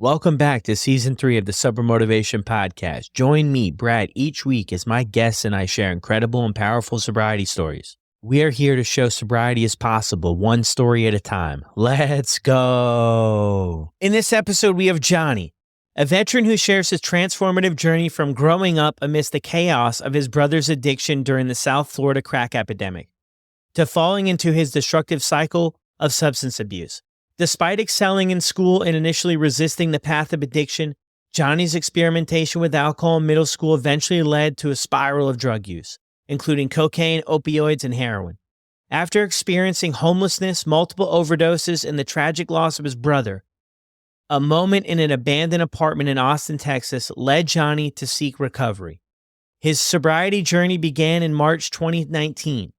Welcome back to Season 3 of the Sober Motivation Podcast. Join me, Brad, each week as my guests and I share incredible and powerful sobriety stories. We are here to show sobriety is possible, one story at a time. Let's go. In this episode, we have Johnny, a veteran who shares his transformative journey from growing up amidst the chaos of his brother's addiction during the South Florida crack epidemic, to falling into his destructive cycle of substance abuse. Despite excelling in school and initially resisting the path of addiction, Johnny's experimentation with alcohol in middle school eventually led to a spiral of drug use, including cocaine, opioids, and heroin. After experiencing homelessness, multiple overdoses, and the tragic loss of his brother, a moment in an abandoned apartment in Austin, Texas, led Johnny to seek recovery. His sobriety journey began in March 2019,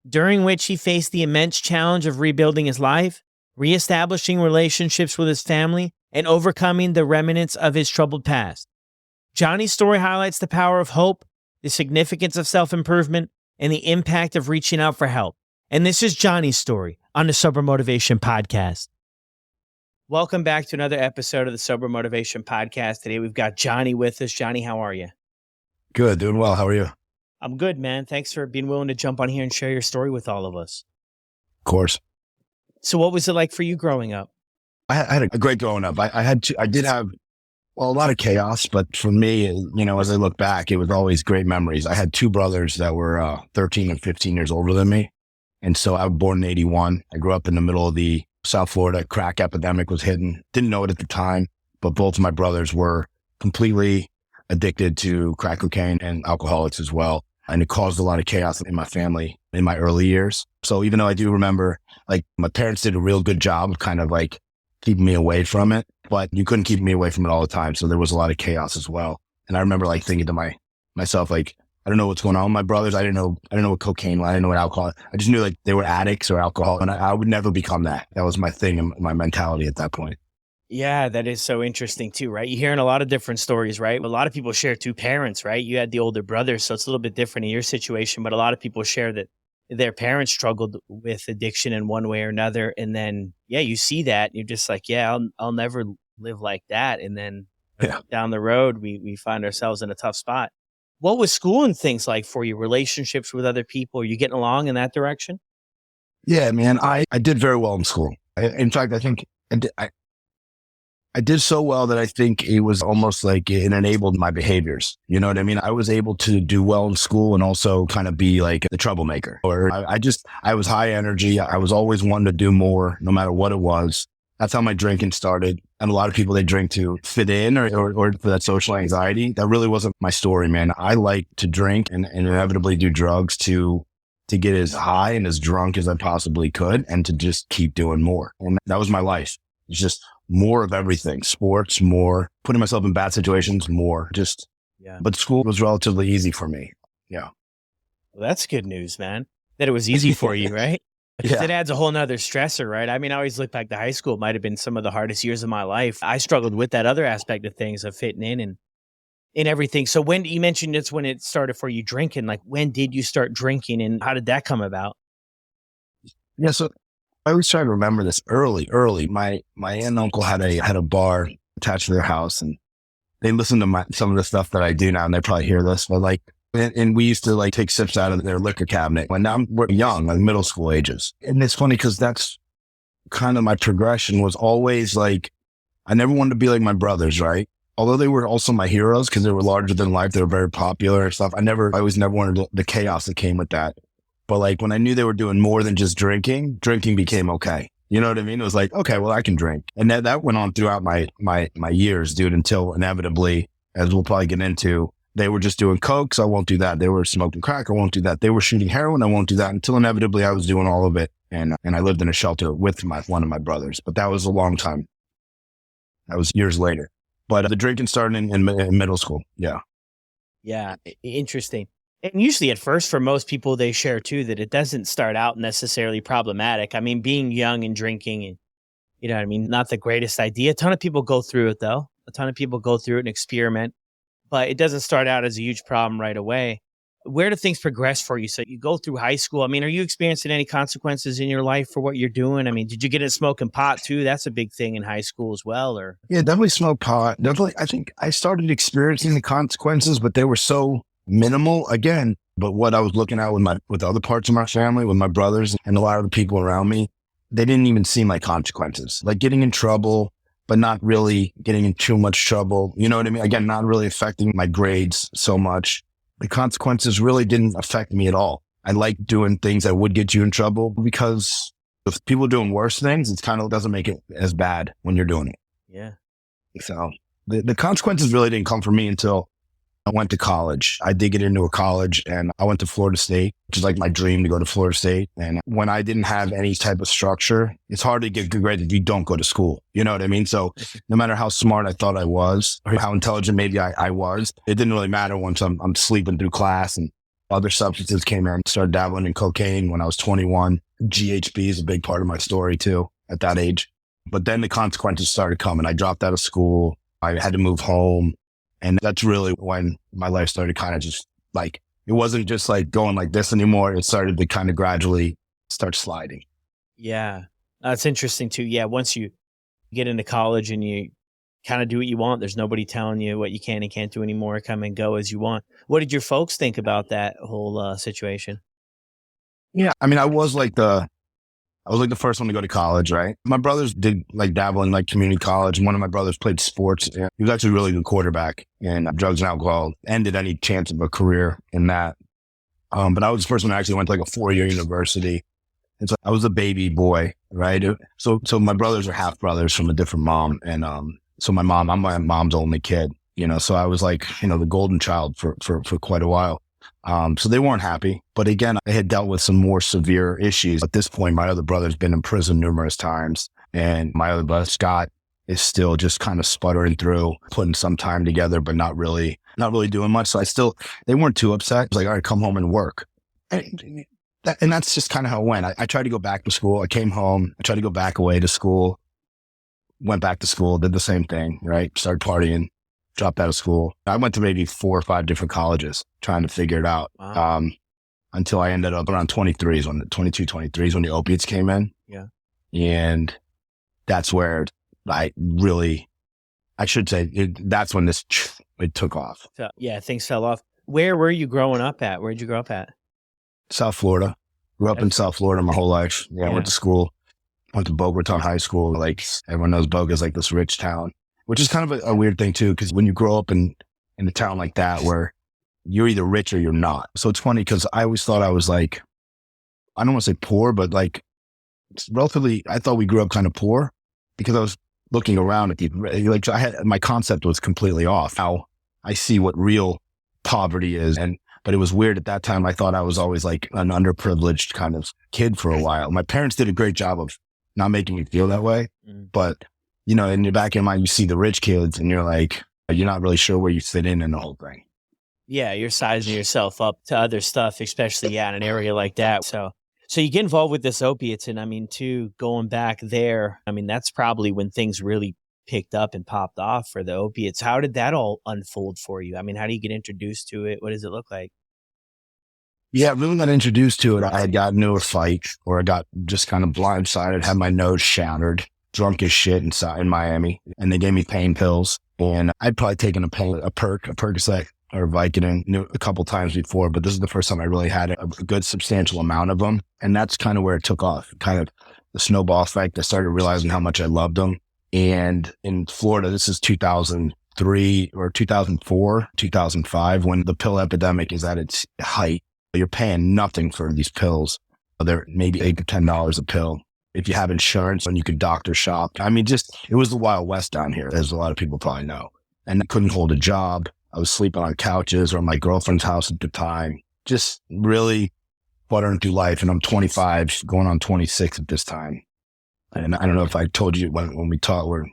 during which he faced the immense challenge of rebuilding his life, reestablishing relationships with his family, and overcoming the remnants of his troubled past. Johnny's story highlights the power of hope, the significance of self-improvement, and the impact of reaching out for help. And this is Johnny's story on the Sober Motivation Podcast. Welcome back to another episode of the Sober Motivation Podcast. Today we've got Johnny with us. Johnny, how are you? Good, doing well. How are you? I'm good, man. Thanks for being willing to jump on here and share your story with all of us. Of course. So what was it like for you growing up? I had a great growing up. I did have, a lot of chaos, but for me, as I look back, it was always great memories. I had two brothers that were 13 and 15 years older than me. And so I was born in 81. I grew up in the middle of the South Florida crack epidemic was hitting. Didn't know it at the time, but both of my brothers were completely addicted to crack cocaine and alcoholics as well. And it caused a lot of chaos in my family in my early years. So even though I do remember, my parents did a real good job of kind of keeping me away from it, but you couldn't keep me away from it all the time. So there was a lot of chaos as well. And I remember thinking to myself, I don't know what's going on with my brothers. I didn't know what cocaine was. I didn't know what alcohol. I just knew they were addicts or alcohol, and I would never become that. That was my thing and my mentality at that point. Yeah, that is so interesting too, right? You hear in a lot of different stories, right? A lot of people share two parents, right? You had the older brother, so it's a little bit different in your situation, but a lot of people share that their parents struggled with addiction in one way or another. And then, you see that and you're just like, I'll never live like that. And then down the road, we find ourselves in a tough spot. What was school and things like for you? Relationships with other people? Are you getting along in that direction? Yeah, man, I did very well in school. In fact, I think I did so well that I think it was almost like it enabled my behaviors. You know what I mean? I was able to do well in school and also kind of be like the troublemaker. Or I was high energy. I was always wanting to do more, no matter what it was. That's how my drinking started. And a lot of people, they drink to fit in or for that social anxiety. That really wasn't my story, man. I like to drink and inevitably do drugs to get as high and as drunk as I possibly could and to just keep doing more. And that was my life. It's just more of everything, sports, more putting myself in bad situations, more but school was relatively easy for me. Yeah. Well, that's good news, man, that it was easy for you, right? Because it adds a whole nother stressor, right? I mean, I always look back to high school. It might've been some of the hardest years of my life. I struggled with that other aspect of things, of fitting in and everything. So when you mentioned it's when it started for you drinking, when did you start drinking and how did that come about? Yeah. So I always try to remember this early. My aunt and uncle had a bar attached to their house, and they listened to some of the stuff that I do now, and they probably hear this, but and we used to take sips out of their liquor cabinet when we're young, middle school ages. And it's funny because that's kind of my progression was always I never wanted to be like my brothers, right? Although they were also my heroes because they were larger than life, they were very popular and stuff. I always never wanted the chaos that came with that. But when I knew they were doing more than just drinking became okay. You know what I mean? It was okay, well, I can drink. And that went on throughout my years, dude, until inevitably, as we'll probably get into, they were just doing coke, so I won't do that. They were smoking crack, I won't do that. They were shooting heroin, I won't do that. Until inevitably I was doing all of it. And I lived in a shelter with one of my brothers. But that was a long time. That was years later. But the drinking started in middle school. Yeah. Yeah. Interesting. And usually at first, for most people, they share too, that it doesn't start out necessarily problematic. I mean, being young and drinking and, you know what I mean? Not the greatest idea. A ton of people go through it though. A ton of people go through it and experiment, but it doesn't start out as a huge problem right away. Where do things progress for you? So you go through high school. I mean, are you experiencing any consequences in your life for what you're doing? I mean, did you get into smoking pot too? That's a big thing in high school as well, or? Yeah, definitely smoke pot. Definitely, I think I started experiencing the consequences, but they were so minimal again. But what I was looking at with other parts of my family, with my brothers and a lot of the people around me, they didn't even seem like consequences. Like getting in trouble, but not really getting in too much trouble. You know what I mean? Again, not really affecting my grades so much. The consequences really didn't affect me at all. I like doing things that would get you in trouble because if people are doing worse things, it kind of doesn't make it as bad when you're doing it. Yeah. So the consequences really didn't come for me until I went to college. I did get into a college and I went to Florida State, which is like my dream to go to Florida State. And when I didn't have any type of structure, it's hard to get good grades if you don't go to school. You know what I mean? So no matter how smart I thought I was or how intelligent maybe I was, it didn't really matter once I'm sleeping through class and other substances came in. Started dabbling in cocaine when I was 21. GHB is a big part of my story too at that age. But then the consequences started coming. I dropped out of school. I had to move home. And that's really when my life started kind of just like, it wasn't just like going like this anymore. It started to kind of gradually start sliding. Yeah. That's interesting too. Yeah. Once you get into college and you kind of do what you want, there's nobody telling you what you can and can't do anymore. Come and go as you want. What did your folks think about that whole situation? Yeah. I mean, I was like the first one to go to college, right? My brothers did like dabble in like community college. And one of my brothers played sports. And he was actually a really good quarterback, and drugs and alcohol ended any chance of a career in that. But I was the first one that actually went to like a 4-year university. And so I was a baby boy, right? So my brothers are half brothers from a different mom. And, so I'm my mom's only kid, you know, so I was like, you know, the golden child for quite a while. So they weren't happy. But again, I had dealt with some more severe issues. At this point, my other brother's been in prison numerous times. And my other brother, Scott, is still just kind of sputtering through, putting some time together, but not really doing much. So they weren't too upset. It was like, all right, come home and work. And that's just kind of how it went. I tried to go back to school. I came home. I tried to go back away to school, went back to school, did the same thing, right? Started partying. Dropped out of school. I went to maybe 4 or 5 different colleges trying to figure it out. Wow. Until I ended up around 23 is when the opiates came in. Yeah. And that's where that's when it took off. So, yeah, things fell off. Where were you growing up at? Where'd you grow up at? South Florida. Grew up in South Florida my whole life. Yeah, I went to school. Went to Boca Raton High School. Like everyone knows Boca is like this rich town. Which is kind of a weird thing too, because when you grow up in a town like that where you're either rich or you're not. So it's funny because I always thought I was like, I don't want to say poor, but like relatively, I thought we grew up kind of poor because I was looking around at people. Like my concept was completely off. How I see what real poverty is. But it was weird at that time. I thought I was always like an underprivileged kind of kid for a while. My parents did a great job of not making me feel that way, but you know, in the back of your mind, you see the rich kids and you're like, you're not really sure where you fit in the whole thing. Yeah, you're sizing yourself up to other stuff, especially, in an area like that. So you get involved with this opiates. And I mean, too, going back there, I mean, that's probably when things really picked up and popped off for the opiates. How did that all unfold for you? I mean, how do you get introduced to it? What does it look like? Yeah, I really got introduced to it. I had gotten into a fight or I got just kind of blindsided, had my nose shattered. Drunk as shit in Miami, and they gave me pain pills. And I'd probably taken a Percocet or Vicodin a couple times before, but this is the first time I really had a good substantial amount of them. And that's kind of where it took off, kind of the snowball effect. I started realizing how much I loved them. And in Florida, this is 2003 or 2004, 2005, when the pill epidemic is at its height. You're paying nothing for these pills. They're maybe $8 to $10 a pill. If you have insurance and you could doctor shop. I mean, it was the Wild West down here, as a lot of people probably know. And I couldn't hold a job. I was sleeping on couches or at my girlfriend's house at the time. Just really buttering through life. And I'm 25, going on 26 at this time. And I don't know if I told you when we talked, or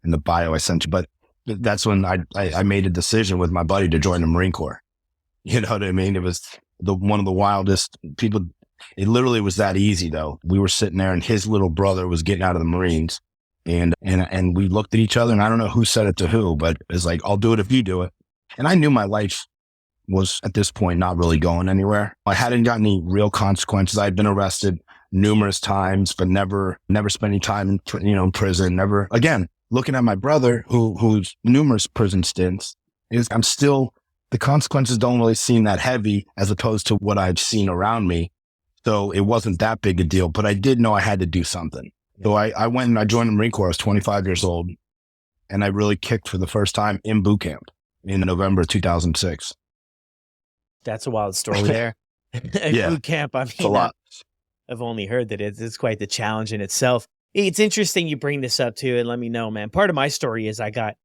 in the bio I sent you, but that's when I made a decision with my buddy to join the Marine Corps. You know what I mean? It was one of the wildest people. It literally was that easy though. We were sitting there and his little brother was getting out of the Marines and we looked at each other and I don't know who said it to who, but it's like, I'll do it if you do it. And I knew my life was at this point not really going anywhere. I hadn't got any real consequences. I'd been arrested numerous times, but never spent any time in prison. Never again. Looking at my brother, who's numerous prison stints, I'm still, the consequences don't really seem that heavy as opposed to what I've seen around me. So it wasn't that big a deal, but I did know I had to do something. So I went and I joined the Marine Corps. I was 25 years old, and I really kicked for the first time in boot camp in November of 2006. That's a wild story there. Yeah, Boot camp, I it's a mean, lot. I've only heard that it's quite the challenge in itself. It's interesting you bring this up too, and let me know, man. Part of my story is I got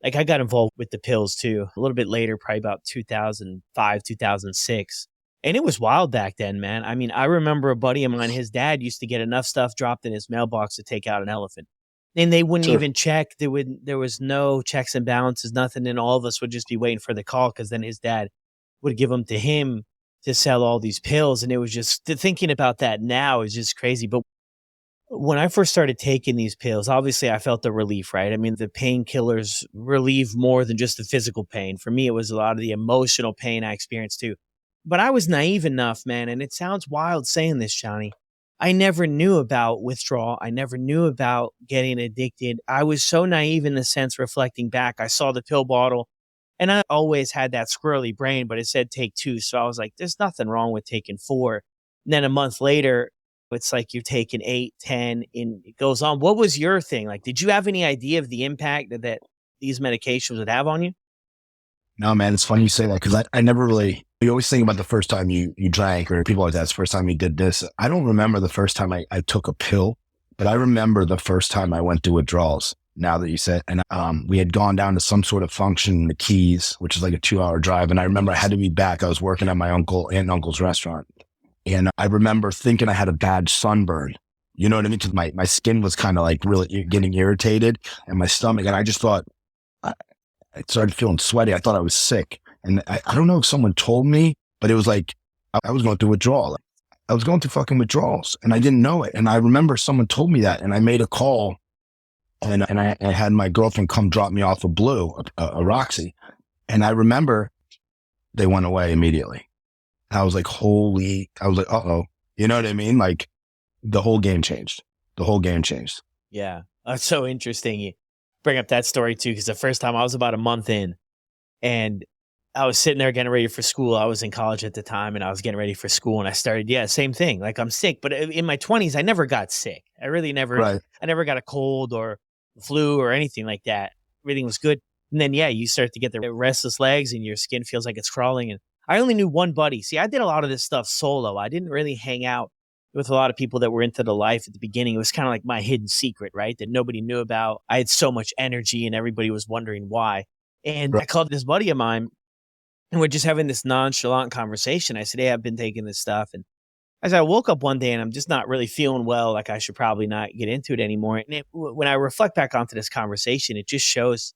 involved with the pills too, a little bit later, probably about 2005, 2006. And it was wild back then, man. I mean, I remember a buddy of mine, his dad used to get enough stuff dropped in his mailbox to take out an elephant. And they wouldn't even check. There was no checks and balances, nothing. And all of us would just be waiting for the call because then his dad would give them to him to sell all these pills. And it was just, thinking about that now is just crazy. But when I first started taking these pills, obviously I felt the relief, right? I mean, the painkillers relieve more than just the physical pain. For me, it was a lot of the emotional pain I experienced too. But I was naive enough, man, and it sounds wild saying this, Johnny. I never knew about withdrawal. I never knew about getting addicted. I was so naive in the sense, reflecting back. I saw the pill bottle, and I always had that squirrely brain, but it said take 2. So I was like, there's nothing wrong with taking 4. And then a month later, it's like you're taking 8, 10, and it goes on. What was your thing? Like, did you have any idea of the impact that these medications would have on you? No, man, it's funny you say that because I never really, you always think about the first time you drank, or people like that's the first time you did this. I don't remember the first time I took a pill, but I remember the first time I went through withdrawals. Now that you said, and we had gone down to some sort of function in the Keys, which is like a 2-hour drive. And I remember I had to be back. I was working at my aunt and uncle's restaurant. And I remember thinking I had a bad sunburn. You know what I mean? 'Cause my skin was kind of like really getting irritated, and my stomach. And I just thought, I started feeling sweaty. I thought I was sick. And I don't know if someone told me, but it was like, I was going through withdrawal. I was going through fucking withdrawals, and I didn't know it. And I remember someone told me that, and I made a call, and I had my girlfriend come drop me off a Blue, a Roxy. And I remember they went away immediately. I was like, uh-oh. You know what I mean? Like, the whole game changed. The whole game changed. Yeah. That's so interesting. You bring up that story too, because the first time I was about a month in, and I was sitting there getting ready for school. I was in college at the time, and I was getting ready for school, and I started, same thing. Like, I'm sick, but in my 20s, I never got sick. I really never, I never got a cold or flu or anything like that. Everything was good. And then, you start to get the restless legs, and your skin feels like it's crawling. And I only knew one buddy. See, I did a lot of this stuff solo. I didn't really hang out with a lot of people that were into the life at the beginning. It was kind of like my hidden secret, right? That nobody knew about. I had so much energy, and everybody was wondering why. And I called this buddy of mine, and we're just having this nonchalant conversation. I said, hey, I've been taking this stuff. And as I woke up one day, and I'm just not really feeling well, like I should probably not get into it anymore. And when I reflect back onto this conversation, it just shows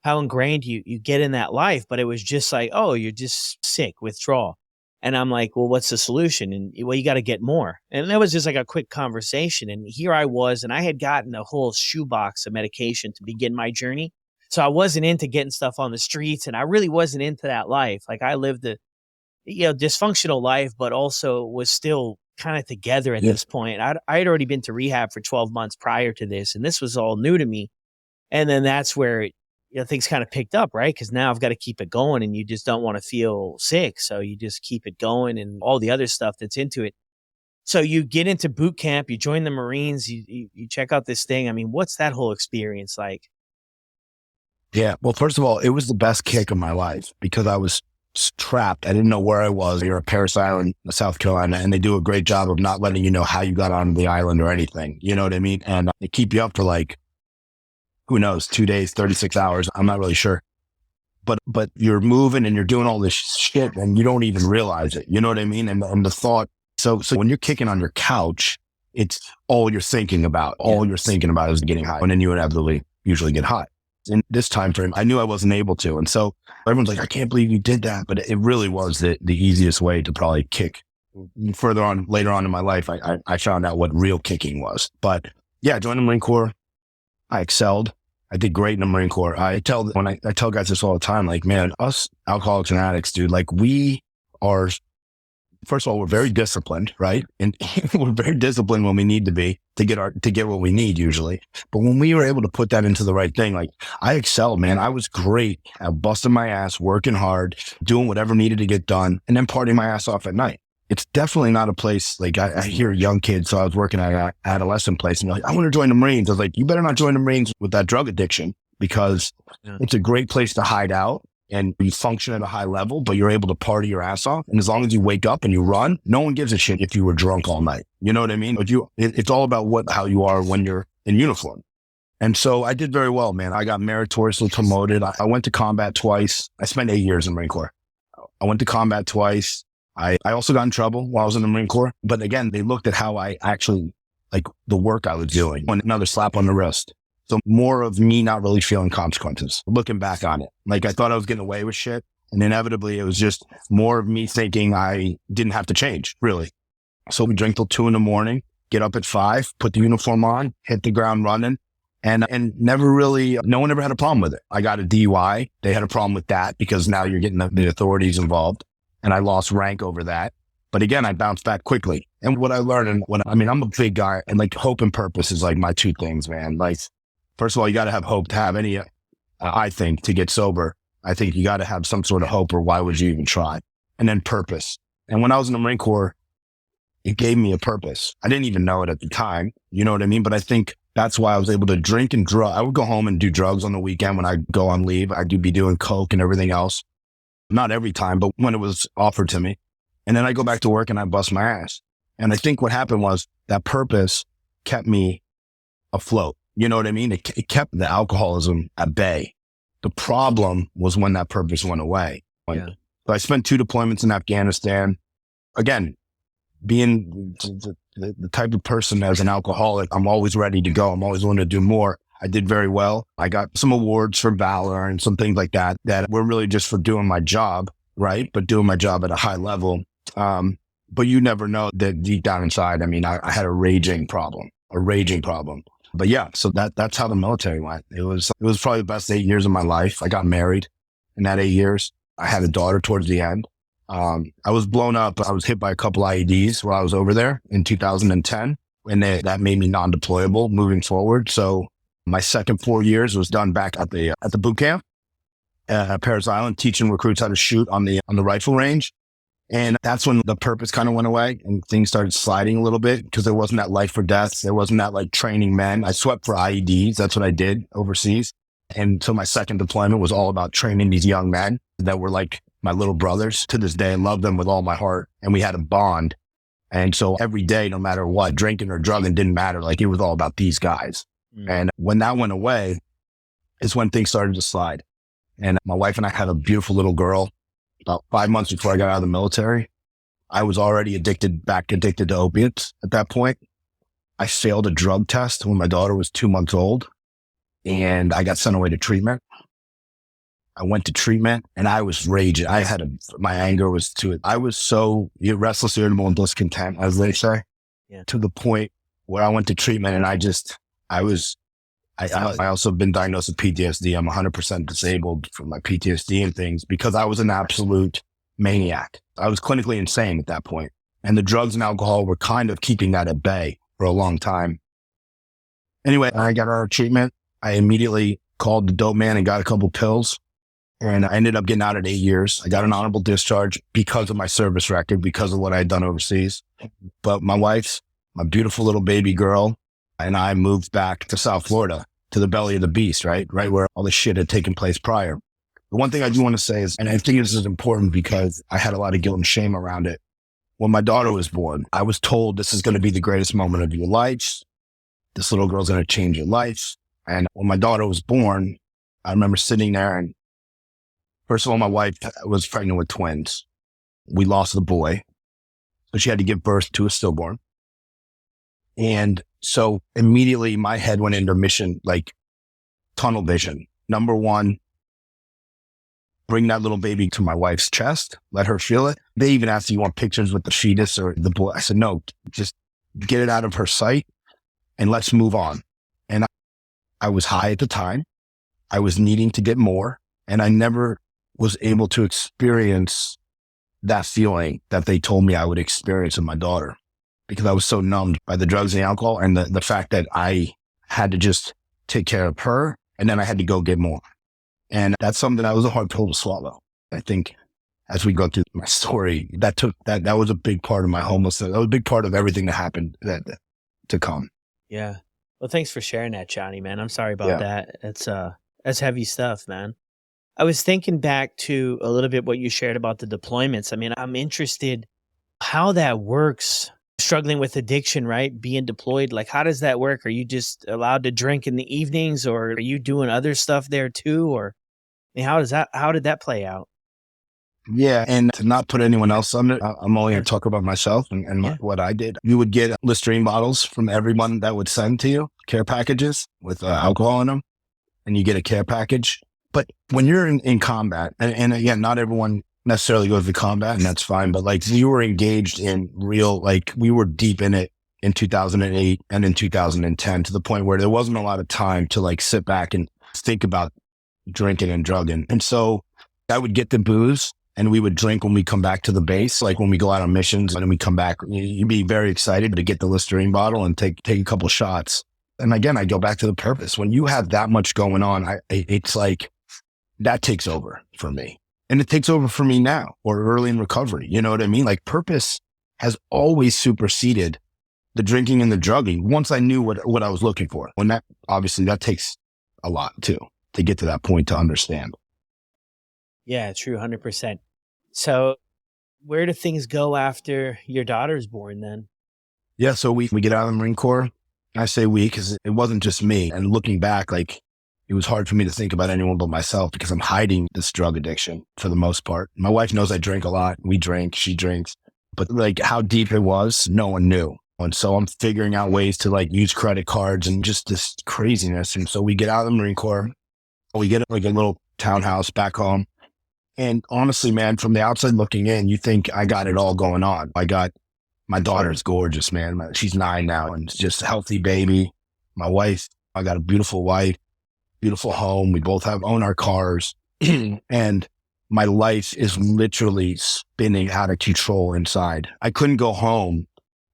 how ingrained you get in that life. But it was just like, oh, you're just sick, withdrawal. And I'm like, well, what's the solution? And well, you got to get more. And that was just like a quick conversation. And here I was, and I had gotten a whole shoebox of medication to begin my journey. So I wasn't into getting stuff on the streets, and I really wasn't into that life. Like, I lived a dysfunctional life, but also was still kind of together at this point. I had already been to rehab for 12 months prior to this, and this was all new to me. And then that's where things kind of picked up, right? Because now I've got to keep it going, and you just don't want to feel sick. So you just keep it going and all the other stuff that's into it. So you get into boot camp, you join the Marines, you check out this thing. I mean, what's that whole experience like? Yeah. Well, first of all, it was the best kick of my life because I was trapped. I didn't know where I was. You're at Parris Island, South Carolina, and they do a great job of not letting you know how you got onto the island or anything. You know what I mean? And they keep you up for like, who knows, 2 days, 36 hours. I'm not really sure. But you're moving and you're doing all this shit and you don't even realize it. You know what I mean? And the thought, so when you're kicking on your couch, it's all you're thinking about. All you're thinking about is getting high. And then you inevitably usually get high. In this time frame, I knew I wasn't able to. And so everyone's like, I can't believe you did that. But it really was the easiest way to probably kick. Later on in my life, I found out what real kicking was. But yeah, I joined the Marine Corps. I excelled. I did great in the Marine Corps. I tell guys this all the time, like, man, us alcoholics and addicts, dude, like we are, first of all, we're very disciplined, right? And we're very disciplined when we need to be to get what we need usually. But when we were able to put that into the right thing, like I excelled, man. I was great at busting my ass, working hard, doing whatever needed to get done, and then partying my ass off at night. It's definitely not a place like I hear young kids. So I was working at an adolescent place and they're like, I want to join the Marines. I was like, you better not join the Marines with that drug addiction because it's a great place to hide out and you function at a high level, but you're able to party your ass off. And as long as you wake up and you run, no one gives a shit if you were drunk all night. You know what I mean? But it's all about how you are when you're in uniform. And so I did very well, man. I got meritoriously promoted. I went to combat twice. I spent 8 years in the Marine Corps. I went to combat twice. I also got in trouble while I was in the Marine Corps. But again, they looked at how I actually, like the work I was doing. Another slap on the wrist. So more of me not really feeling consequences, looking back on it. Like I thought I was getting away with shit. And inevitably it was just more of me thinking I didn't have to change, really. So we drink till 2 a.m, get up at 5, put the uniform on, hit the ground running. And never really, no one ever had a problem with it. I got a DUI. They had a problem with that because now you're getting the authorities involved. And I lost rank over that. But again, I bounced back quickly. And what I learned, I'm a big guy and like hope and purpose is like my two things, man. Like, first of all, you got to have hope to have any, I think, to get sober. I think you got to have some sort of hope or why would you even try? And then purpose. And when I was in the Marine Corps, it gave me a purpose. I didn't even know it at the time. You know what I mean? But I think that's why I was able to drink and drug. I would go home and do drugs on the weekend when I go on leave. I do be doing coke and everything else. Not every time, but when it was offered to me. And then I go back to work and I bust my ass. And I think what happened was that purpose kept me afloat. You know what I mean? It kept the alcoholism at bay. The problem was when that purpose went away. Yeah. So I spent 2 deployments in Afghanistan. Again, being the type of person as an alcoholic, I'm always ready to go. I'm always willing to do more. I did very well. I got some awards for valor and some things like that were really just for doing my job, right? But doing my job at a high level. But you never know that deep down inside, I mean, I had a raging problem. But yeah, so that's how the military went. It was probably the best 8 years of my life. I got married in that 8 years. I had a daughter towards the end. I was blown up. I was hit by a couple IEDs while I was over there in 2010, and that made me non-deployable moving forward. So my second 4 years was done back at the boot camp at Parris Island, teaching recruits how to shoot on the rifle range. And that's when the purpose kind of went away and things started sliding a little bit because there wasn't that life or death. There wasn't that like training men. I swept for IEDs. That's what I did overseas. And so my second deployment was all about training these young men that were like my little brothers to this day. I love them with all my heart. And we had a bond. And so every day, no matter what, drinking or drugging didn't matter. Like it was all about these guys. And when that went away is when things started to slide. And my wife and I had a beautiful little girl about 5 months before I got out of the military. I was already addicted to opiates at that point. I failed a drug test when my daughter was 2 months old and I got sent away to treatment. I went to treatment and I was raging. My anger was to it. I was so restless, irritable, and discontent, as they say, to the point where I went to treatment and I also been diagnosed with PTSD. I'm 100% disabled from my PTSD and things because I was an absolute maniac. I was clinically insane at that point. And the drugs and alcohol were kind of keeping that at bay for a long time. Anyway, I got out of treatment. I immediately called the dope man and got a couple pills. And I ended up getting out at 8 years. I got an honorable discharge because of my service record, because of what I had done overseas. But my wife's, my beautiful little baby girl, and I moved back to South Florida, to the belly of the beast, right where all the shit had taken place prior. The one thing I do want to say is, and I think this is important because I had a lot of guilt and shame around it. When my daughter was born, I was told this is going to be the greatest moment of your life. This little girl's going to change your life. And when my daughter was born, I remember sitting there and first of all, my wife was pregnant with twins. We lost the boy. So she had to give birth to a stillborn. And so immediately my head went into mission, like tunnel vision. Number one, bring that little baby to my wife's chest, let her feel it. They even asked, do you want pictures with the fetus or the boy? I said, no, just get it out of her sight and let's move on. And I was high at the time. I was needing to get more, and I never was able to experience that feeling that they told me I would experience with my daughter, because I was so numbed by the drugs and the alcohol and the fact that I had to just take care of her and then I had to go get more. And that's something that was a hard pill to swallow. I think as we go through my story, that was a big part of my homelessness. That was a big part of everything that happened to come. Yeah. Well, thanks for sharing that, Johnny, man. I'm sorry about that. That's heavy stuff, man. I was thinking back to a little bit what you shared about the deployments. I mean, I'm interested how that works, struggling with addiction, right? Being deployed. Like, how does that work? Are you just allowed to drink in the evenings, or are you doing other stuff there too? Or I mean, how did that play out? Yeah. And to not put anyone else on it, I'm only going to talk about myself and what I did. You would get Listerine bottles from everyone that would send to you, care packages with alcohol in them, and you get a care package. But when you're in combat, and again, not everyone necessarily goes to combat, and that's fine, but like we were engaged in real, like we were deep in it in 2008 and in 2010 to the point where there wasn't a lot of time to like sit back and think about drinking and drugging. And so I would get the booze and we would drink when we come back to the base, like when we go out on missions and then we come back, you'd be very excited to get the Listerine bottle and take a couple shots. And again, I go back to the purpose. When you have that much going on, it's like, that takes over for me. And it takes over for me now or early in recovery. You know what I mean? Like purpose has always superseded the drinking and the drugging once I knew what I was looking for. And that obviously that takes a lot too, to get to that point to understand. Yeah, true. 100%. So where do things go after your daughter's born then? Yeah. So we get out of the Marine Corps. I say we, because it wasn't just me. And looking back, like, it was hard for me to think about anyone but myself because I'm hiding this drug addiction for the most part. My wife knows I drink a lot. We drink, she drinks, but like how deep it was, no one knew. And so I'm figuring out ways to like use credit cards and just this craziness. And so we get out of the Marine Corps, we get like a little townhouse back home. And honestly, man, from the outside looking in, you think I got it all going on. My daughter's gorgeous, man. She's 9 now and it's just a healthy baby. My wife, I got a beautiful wife. Beautiful home. We both own our cars and my life is literally spinning out of control inside. I couldn't go home.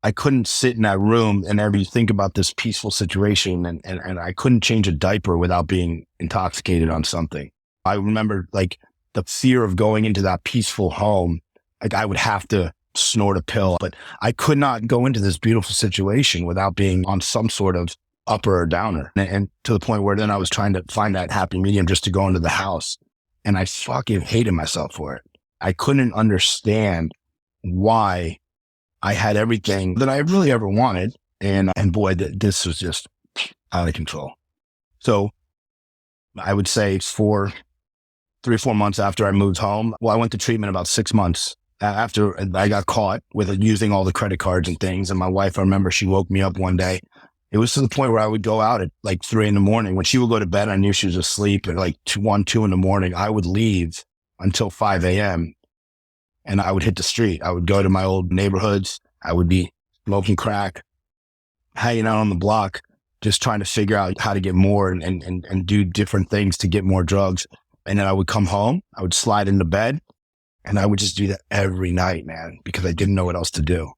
I couldn't sit in that room and ever think about this peaceful situation. And I couldn't change a diaper without being intoxicated on something. I remember like the fear of going into that peaceful home. Like I would have to snort a pill, but I could not go into this beautiful situation without being on some sort of upper or downer. And to the point where then I was trying to find that happy medium just to go into the house. And I fucking hated myself for it. I couldn't understand why I had everything that I really ever wanted. And boy, this was just out of control. So I would say 3 or 4 months after I moved home, well, I went to treatment about 6 months after I got caught with using all the credit cards and things. And my wife, I remember she woke me up one day. It was to the point where I would go out at like 3 a.m. When she would go to bed, I knew she was asleep at like 1, 2 a.m. I would leave until 5 a.m. and I would hit the street. I would go to my old neighborhoods. I would be smoking crack, hanging out on the block, just trying to figure out how to get more and do different things to get more drugs. And then I would come home, I would slide into bed and I would just do that every night, man, because I didn't know what else to do.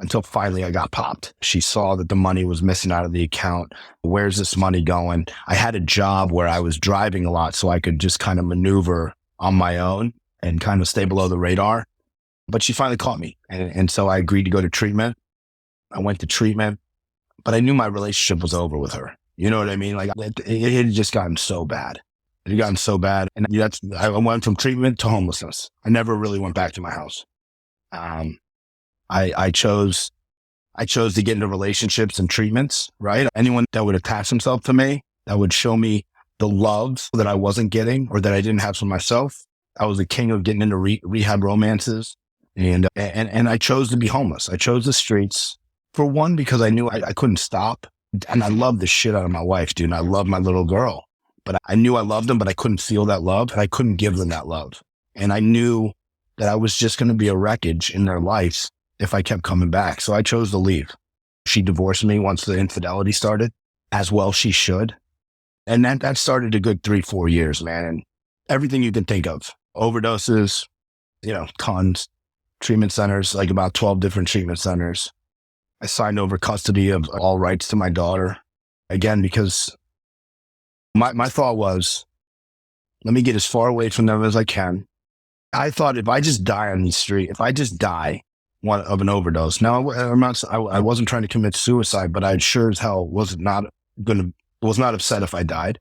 Until finally I got popped. She saw that the money was missing out of the account. Where's this money going? I had a job where I was driving a lot so I could just kind of maneuver on my own and kind of stay below the radar. But she finally caught me. And so I agreed to go to treatment. I went to treatment, but I knew my relationship was over with her. You know what I mean? Like it had just gotten so bad. It had gotten so bad. And I went from treatment to homelessness. I never really went back to my house. I chose to get into relationships and treatments, right? Anyone that would attach themselves to me, that would show me the love that I wasn't getting or that I didn't have for myself. I was the king of getting into rehab romances. And I chose to be homeless. I chose the streets for one, because I knew I couldn't stop. And I loved the shit out of my wife, dude. And I loved my little girl, but I knew I loved them, but I couldn't feel that love and I couldn't give them that love. And I knew that I was just going to be a wreckage in their lives if I kept coming back. So I chose to leave. She divorced me once the infidelity started, as well she should. And that started a good 3-4 years, man. And everything you can think of, overdoses, cons, treatment centers, like about 12 different treatment centers. I signed over custody of all rights to my daughter. Again, because my thought was, let me get as far away from them as I can. I thought if I just die on the street, if I just die of an overdose. Now, I wasn't trying to commit suicide, but I sure as hell was not upset if I died.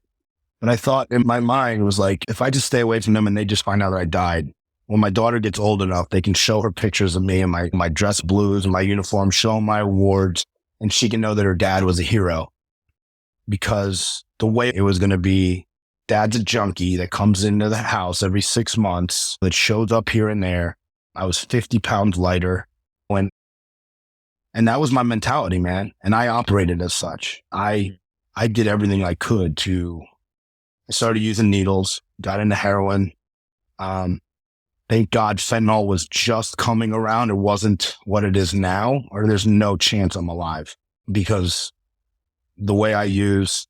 But I thought in my mind was like, if I just stay away from them and they just find out that I died, when my daughter gets old enough, they can show her pictures of me and my dress blues and my uniform, show them my awards, and she can know that her dad was a hero. Because the way it was going to be, dad's a junkie that comes into the house every 6 months, that shows up here and there. I was 50 pounds lighter. And that was my mentality, man. And I operated as such. I did everything I could I started using needles, got into heroin. Thank God fentanyl was just coming around. It wasn't what it is now, or there's no chance I'm alive, because the way I use,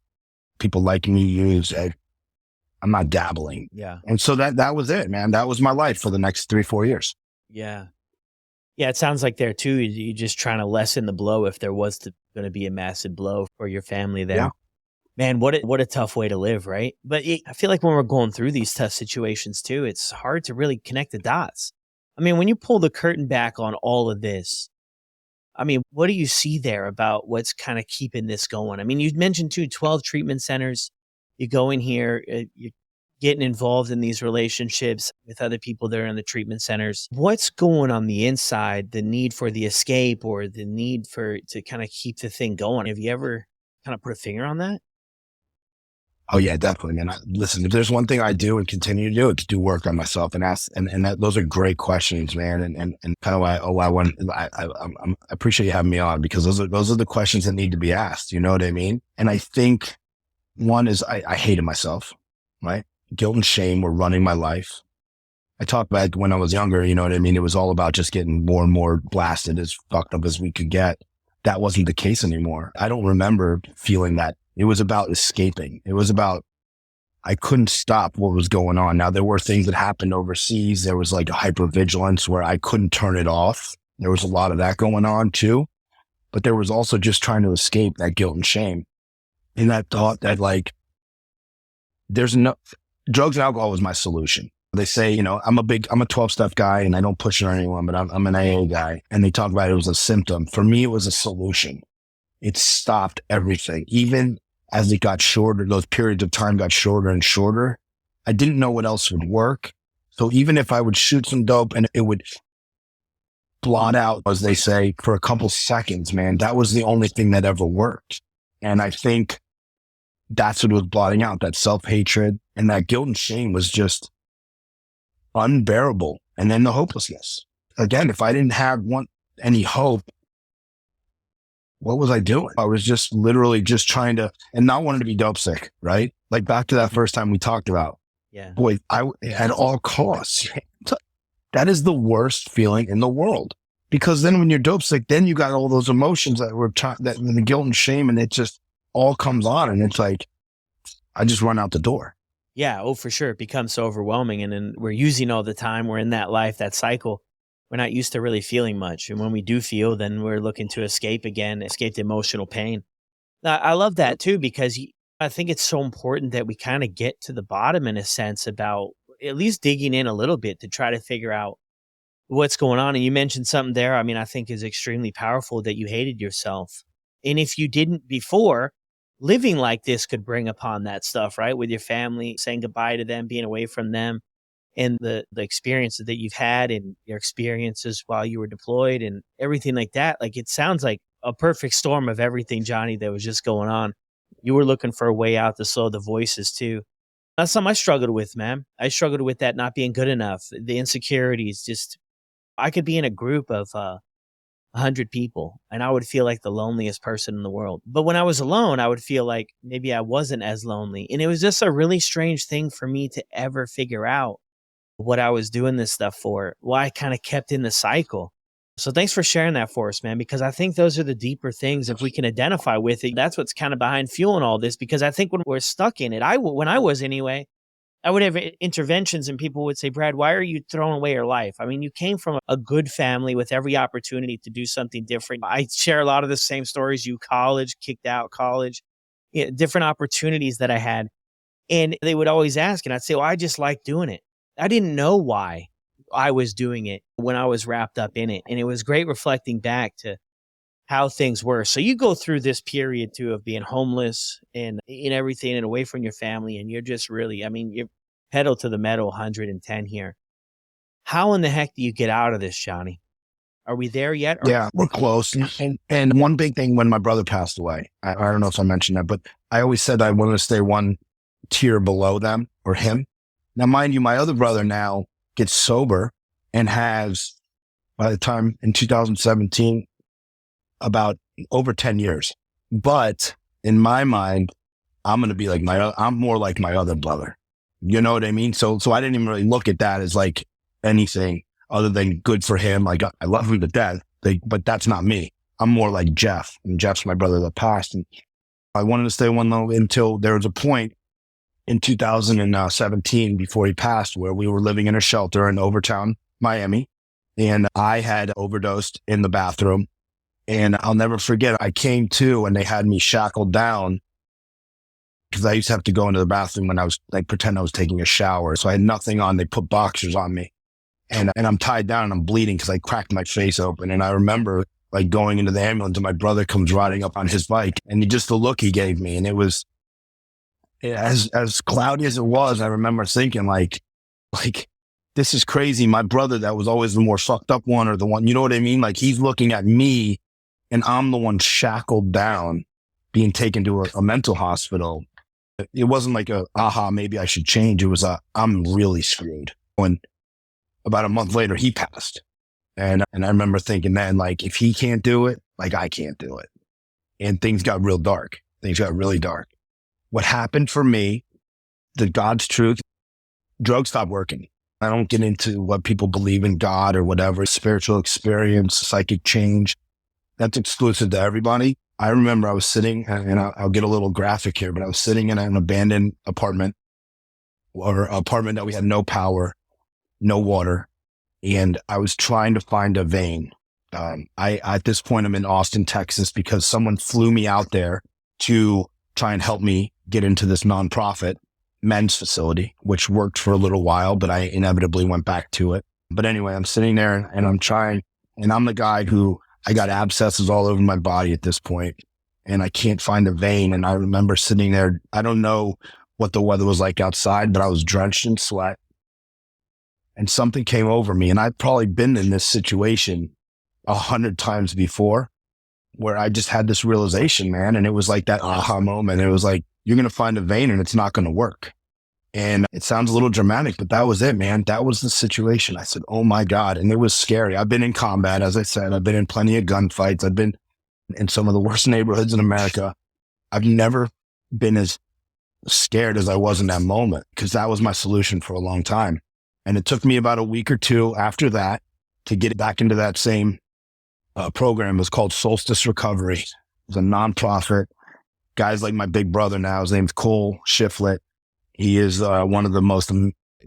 people like me use, I'm not dabbling. Yeah. And so that was it, man. That was my life for the next 3-4 years. Yeah. Yeah. It sounds like there too, you're just trying to lessen the blow if there was going to be a massive blow for your family there. Yeah. Man, what a tough way to live, right? But I feel like when we're going through these tough situations too, it's hard to really connect the dots. I mean, when you pull the curtain back on all of this, I mean, what do you see there about what's kind of keeping this going? I mean, you mentioned too, 12 treatment centers. You go in here, you're getting involved in these relationships with other people that are in the treatment centers. What's going on the inside, the need for the escape or the need to kind of keep the thing going? Have you ever kind of put a finger on that? Oh yeah, definitely, man. Listen, if there's one thing I do and continue to do, it's do work on myself and ask, and those are great questions, man. And kind of why I appreciate you having me on, because those are the questions that need to be asked. You know what I mean? And I think one is I hated myself, right? Guilt and shame were running my life. I talk back when I was younger, you know what I mean? It was all about just getting more and more blasted, as fucked up as we could get. That wasn't the case anymore. I don't remember feeling that. It was about escaping. It was about, I couldn't stop what was going on. Now, there were things that happened overseas. There was like a hypervigilance where I couldn't turn it off. There was a lot of that going on too. But there was also just trying to escape that guilt and shame. And that thought that like, drugs and alcohol was my solution. They say, I'm a 12-step guy and I don't push it on anyone, but I'm an AA guy. And they talk about it was a symptom. For me, it was a solution. It stopped everything. Even as it got shorter, those periods of time got shorter and shorter. I didn't know what else would work. So even if I would shoot some dope and it would blot out, as they say, for a couple seconds, man, that was the only thing that ever worked. And I think that's what was blotting out, that self-hatred, and that guilt and shame was just unbearable. And then the hopelessness. Again, if I didn't have any hope, what was I doing? I was just literally just trying to, and not wanting to be dope sick, right? Like back to that first time we talked about. Yeah. Boy, at all costs, that is the worst feeling in the world. Because then when you're dope sick, then you got all those emotions the guilt and shame, and it just all comes on, and it's like, I just run out the door. Yeah. Oh, for sure. It becomes so overwhelming. And then we're using all the time. We're in that life, that cycle. We're not used to really feeling much. And when we do feel, then we're looking to escape again, escape the emotional pain. I love that too, because I think it's so important that we kind of get to the bottom in a sense about at least digging in a little bit to try to figure out what's going on. And you mentioned something there, I mean, I think is extremely powerful, that you hated yourself. And if you didn't before, living like this could bring upon that stuff, right? With your family, saying goodbye to them, being away from them. And the experiences that you've had and your experiences while you were deployed and everything like that. Like, it sounds like a perfect storm of everything, Johnny, that was just going on. You were looking for a way out to slow the voices too. That's something I struggled with, man. I struggled with that not being good enough. The insecurities, just, I could be in a group of 100 people and I would feel like the loneliest person in the world. But when I was alone, I would feel like maybe I wasn't as lonely. And it was just a really strange thing for me to ever figure out what I was doing this stuff for. Well, I kind of kept in the cycle. So thanks for sharing that for us, man, because I think those are the deeper things. If we can identify with it, that's what's kind of behind fueling all this. Because I think when we're stuck in it, when I was anyway, I would have interventions and people would say, Brad, why are you throwing away your life? I mean, you came from a good family with every opportunity to do something different. I share a lot of the same stories. You college, kicked out college, different opportunities that I had. And they would always ask, and I'd say, well, I just like doing it. I didn't know why I was doing it when I was wrapped up in it. And it was great reflecting back to how things were. So you go through this period too of being homeless and in everything and away from your family. And you're just really, I mean, you're pedal to the metal 110 here. How in the heck do you get out of this, Johnny? Are we there yet? Yeah, we're close. And one big thing when my brother passed away, I don't know if I mentioned that, but I always said I wanted to stay one tier below them or him. Now, mind you, my other brother now gets sober and has, by the time in 2017, about over 10 years. But in my mind, I'm going to be like I'm more like my other brother. You know what I mean? So I didn't even really look at that as like anything other than good for him. Like I love him to death, but that's not me. I'm more like Jeff, and Jeff's my brother that passed. And I wanted to stay one low until there was a point in 2017 before he passed where we were living in a shelter in Overtown, Miami. And I had overdosed in the bathroom. And I'll never forget, I came to and they had me shackled down because I used to have to go into the bathroom when I was like, pretend I was taking a shower. So I had nothing on. They put boxers on me and I'm tied down and I'm bleeding because I cracked my face open. And I remember like going into the ambulance and my brother comes riding up on his bike and just the look he gave me. And it was as cloudy as it was. I remember thinking like, this is crazy. My brother that was always the more fucked up one or the one, you know what I mean? Like he's looking at me and I'm the one shackled down being taken to a mental hospital. It wasn't like maybe I should change. It was I'm really screwed. When about a month later, he passed. And I remember thinking then, like, if he can't do it, like I can't do it. And things got real dark. Things got really dark. What happened for me, the God's truth, drugs stopped working. I don't get into what people believe in God or whatever, spiritual experience, psychic change. That's exclusive to everybody. I remember I was sitting, and I'll get a little graphic here, but I was sitting in an abandoned apartment or an apartment that we had no power, no water. And I was trying to find a vein. At this point, I'm in Austin, Texas, because someone flew me out there to try and help me get into this nonprofit men's facility, which worked for a little while, but I inevitably went back to it. But anyway, I'm sitting there and I'm trying, and I'm the guy who I got abscesses all over my body at this point, and I can't find a vein. And I remember sitting there. I don't know what the weather was like outside, but I was drenched in sweat. And something came over me. And I'd probably been in this situation 100 times before where I just had this realization, man. And it was like that aha moment. It was like, you're going to find a vein and it's not going to work. And it sounds a little dramatic, but that was it, man. That was the situation. I said, oh my God. And it was scary. I've been in combat, as I said. I've been in plenty of gunfights. I've been in some of the worst neighborhoods in America. I've never been as scared as I was in that moment because that was my solution for a long time. And it took me about a week or two after that to get back into that same program. It was called Solstice Recovery. It was a nonprofit. Guys like my big brother now, his name's Cole Shiflett. He is one of the most,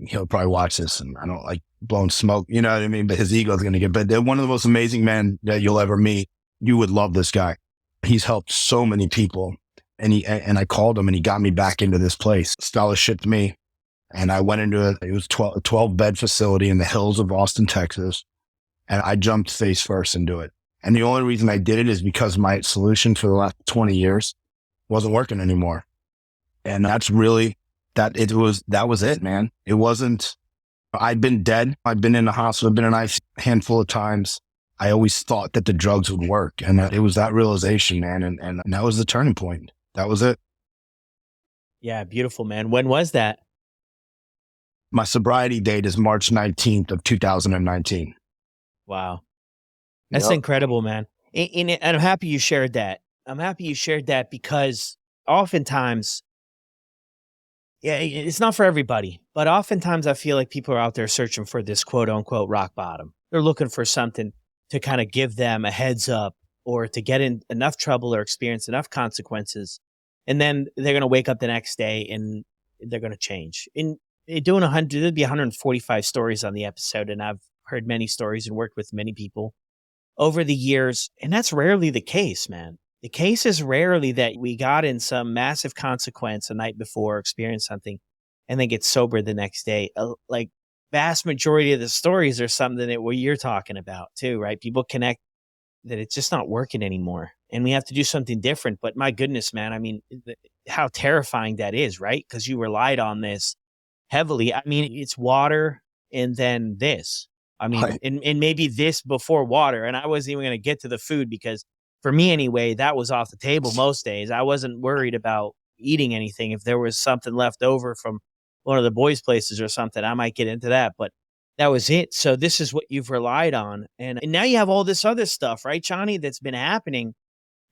he'll probably watch this and I don't like blowing smoke, you know what I mean? But his ego is going to get, but they're one of the most amazing men that you'll ever meet. You would love this guy. He's helped so many people. And I called him and he got me back into this place, scholarshiped me. And I went into it was a 12 bed facility in the hills of Austin, Texas. And I jumped face first into it. And the only reason I did it is because my solution for the last 20 years wasn't working anymore. And that's really, that was it, man. It wasn't, I'd been dead. I'd been in the hospital. I've been in ICU a handful of times. I always thought that the drugs would work. And it was that realization, man. And that was the turning point. That was it. Yeah. Beautiful, man. When was that? My sobriety date is March 19th of 2019. Wow. That's incredible, man. And I'm happy you shared that. I'm happy you shared that because oftentimes, yeah, it's not for everybody, but oftentimes I feel like people are out there searching for this quote unquote rock bottom. They're looking for something to kind of give them a heads up or to get in enough trouble or experience enough consequences. And then they're going to wake up the next day and they're going to change. In doing there'd be 145 stories on the episode. And I've heard many stories and worked with many people over the years. And that's rarely the case, man. The case is rarely that we got in some massive consequence the night before, experienced something, and then get sober the next day. Like vast majority of the stories are something that what you're talking about too, right? People connect that it's just not working anymore and we have to do something different. But my goodness, man, I mean, how terrifying that is, right? Because you relied on this heavily. I mean, it's water and then this. I mean, Right. and maybe this before water. And I wasn't even going to get to the food because for me anyway, that was off the table most days. I wasn't worried about eating anything. If there was something left over from one of the boys' places or something, I might get into that. But that was it. So this is what you've relied on. And now you have all this other stuff, right, Johnny, that's been happening